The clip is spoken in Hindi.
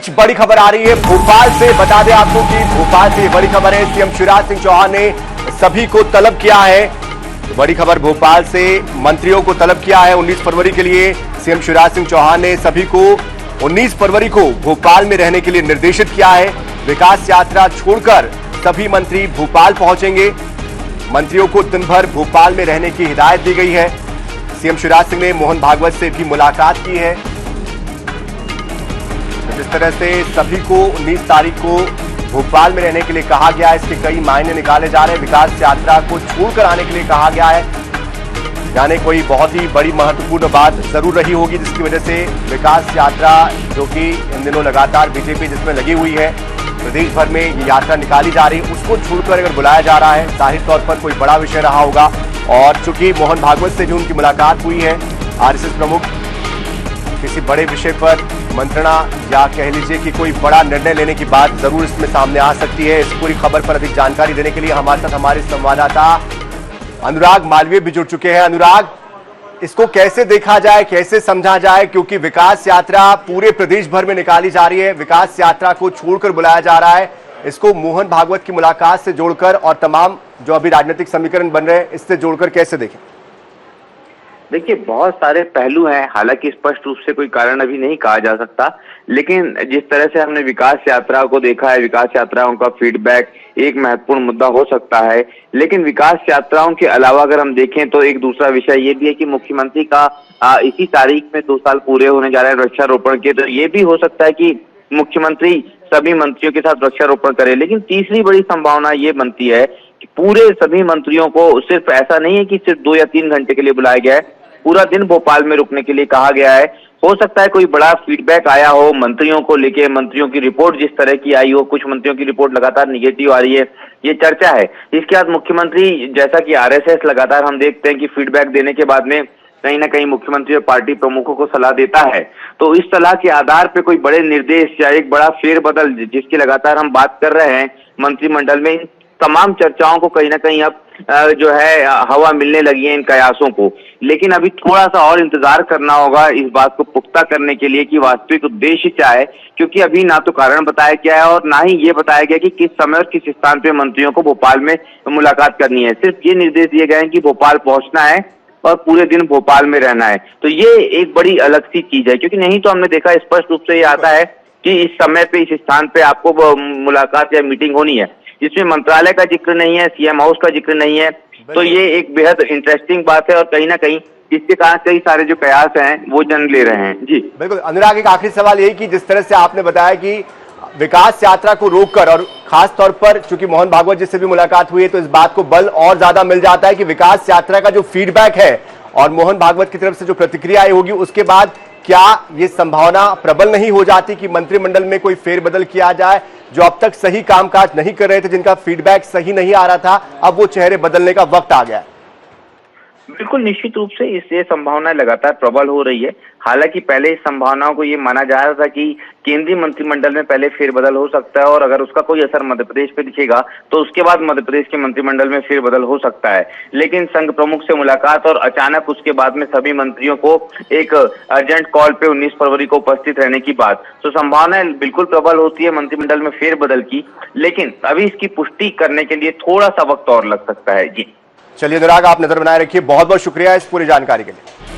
बीच बड़ी खबर आ रही है भोपाल से। बता दें आपको कि भोपाल से बड़ी खबर है, सीएम शिवराज सिंह चौहान ने सभी को तलब किया है। बड़ी खबर भोपाल से, मंत्रियों को तलब किया है 19 फरवरी के लिए। सीएम शिवराज सिंह चौहान ने सभी को 19 फरवरी को भोपाल में रहने के लिए निर्देशित किया है। विकास यात्रा छोड़कर सभी मंत्री भोपाल पहुंचेंगे। मंत्रियों को दिन भर भोपाल में रहने की हिदायत दी गई है। सीएम शिवराज सिंह ने मोहन भागवत से भी मुलाकात की है। जिस तरह से सभी को 19 तारीख को भोपाल में रहने के लिए कहा गया है, इसके कई मायने निकाले जा रहे हैं। विकास यात्रा को छोड़कर आने के लिए कहा गया है, यानी कोई बहुत ही बड़ी महत्वपूर्ण बात जरूर रही होगी, जिसकी वजह से विकास यात्रा जो कि इन दिनों लगातार बीजेपी जिसमें लगी हुई है, प्रदेश भर में ये यात्रा निकाली जा रही है, उसको छोड़कर अगर बुलाया जा रहा है, जाहिर तौर पर कोई बड़ा विषय रहा होगा। और चूंकि मोहन भागवत से भी उनकी मुलाकात हुई है, आरएसएस प्रमुख किसी बड़े विषय पर मंत्रणा या कह लीजिए कि कोई बड़ा निर्णय लेने की बात जरूर इसमें सामने आ सकती है। इस पूरी खबर पर अधिक जानकारी देने के लिए हमारे साथ हमारे संवाददाता अनुराग मालवीय भी जुड़ चुके हैं। अनुराग, इसको कैसे देखा जाए, कैसे समझा जाए, क्योंकि विकास यात्रा पूरे प्रदेश भर में निकाली जा रही है, विकास यात्रा को छोड़कर बुलाया जा रहा है, इसको मोहन भागवत की मुलाकात से जोड़कर और तमाम जो अभी राजनीतिक समीकरण बन रहे हैं इससे जोड़कर कैसे देखें? देखिए, बहुत सारे पहलू हैं, हालांकि स्पष्ट रूप से कोई कारण अभी नहीं कहा जा सकता, लेकिन जिस तरह से हमने विकास यात्रा को देखा है, विकास यात्राओं का फीडबैक एक महत्वपूर्ण मुद्दा हो सकता है। लेकिन विकास यात्राओं के अलावा अगर हम देखें तो एक दूसरा विषय ये भी है कि मुख्यमंत्री का इसी तारीख में 2 साल पूरे होने जा रहे हैं वृक्षारोपण के, तो ये भी हो सकता है कि मुख्यमंत्री सभी मंत्रियों के साथ वृक्षारोपण करे। लेकिन तीसरी बड़ी संभावना ये बनती है कि पूरे सभी मंत्रियों को सिर्फ ऐसा नहीं है कि सिर्फ 2 या 3 घंटे के लिए बुलाया गया है, पूरा दिन भोपाल में रुकने के लिए कहा गया है। हो सकता है कोई बड़ा फीडबैक आया हो मंत्रियों को लेके, मंत्रियों की रिपोर्ट जिस तरह की आई हो, कुछ मंत्रियों की रिपोर्ट लगातार निगेटिव आ रही है, ये चर्चा है। इसके बाद मुख्यमंत्री, जैसा कि आरएसएस लगातार हम देखते हैं कि फीडबैक देने के बाद में कहीं ना कहीं मुख्यमंत्री और पार्टी प्रमुखों को सलाह देता है, तो इस सलाह के आधार पे कोई बड़े निर्देश या एक बड़ा फेरबदल जिसकी लगातार हम बात कर रहे हैं मंत्रिमंडल में, इन तमाम चर्चाओं को कहीं ना कहीं अब जो है हवा मिलने लगी है इन कयासों को। लेकिन अभी थोड़ा सा और इंतजार करना होगा इस बात को पुख्ता करने के लिए कि वास्तविक उद्देश्य क्या है, क्योंकि अभी ना तो कारण बताया गया है और ना ही ये बताया गया कि किस समय और किस स्थान पे मंत्रियों को भोपाल में मुलाकात करनी है। सिर्फ ये निर्देश दिए गए हैं कि भोपाल पहुंचना है और पूरे दिन भोपाल में रहना है। तो ये एक बड़ी अलग सी चीज है, क्योंकि नहीं तो हमने देखा स्पष्ट रूप से ये आता है कि इस समय पे इस स्थान पे आपको मुलाकात या मीटिंग होनी है, जिसमें मंत्रालय का जिक्र नहीं है, सीएम हाउस का जिक्र नहीं है। तो ये एक बेहद इंटरेस्टिंग बात है और कहीं ना कहीं इसके कारण कई सारे जो कयास हैं वो जन्म ले रहे हैं। जी बिल्कुल अनुराग, एक आखिरी सवाल यही कि जिस तरह से आपने बताया कि विकास यात्रा को रोककर, और खास तौर पर चूंकि मोहन भागवत जी से भी मुलाकात हुई है, तो इस बात को बल और ज्यादा मिल जाता है कि विकास यात्रा का जो फीडबैक है और मोहन भागवत की तरफ से जो प्रतिक्रिया आई होगी, उसके बाद क्या ये संभावना प्रबल नहीं हो जाती कि मंत्रिमंडल में कोई फेरबदल किया जाए? जो अब तक सही कामकाज नहीं कर रहे थे, जिनका फीडबैक सही नहीं आ रहा था, अब वो चेहरे बदलने का वक्त आ गया है। बिल्कुल निश्चित रूप से इससे संभावना लगातार प्रबल हो रही है। हालांकि पहले इस संभावनाओं को ये माना जा रहा था कि केंद्रीय मंत्रिमंडल में पहले फेरबदल हो सकता है और अगर उसका कोई असर मध्य प्रदेश पे दिखेगा तो उसके बाद मध्य प्रदेश के मंत्रिमंडल में फेरबदल हो सकता है। लेकिन संघ प्रमुख से मुलाकात और अचानक उसके बाद में सभी मंत्रियों को एक अर्जेंट कॉल पे 19 फरवरी को उपस्थित रहने की बात, तो संभावना बिल्कुल प्रबल होती है मंत्रिमंडल में फेरबदल की। लेकिन अभी इसकी पुष्टि करने के लिए थोड़ा सा वक्त और लग सकता है। जी चलिए अनुराग, आप नजर बनाए रखिए। बहुत बहुत शुक्रिया इस पूरी जानकारी के लिए।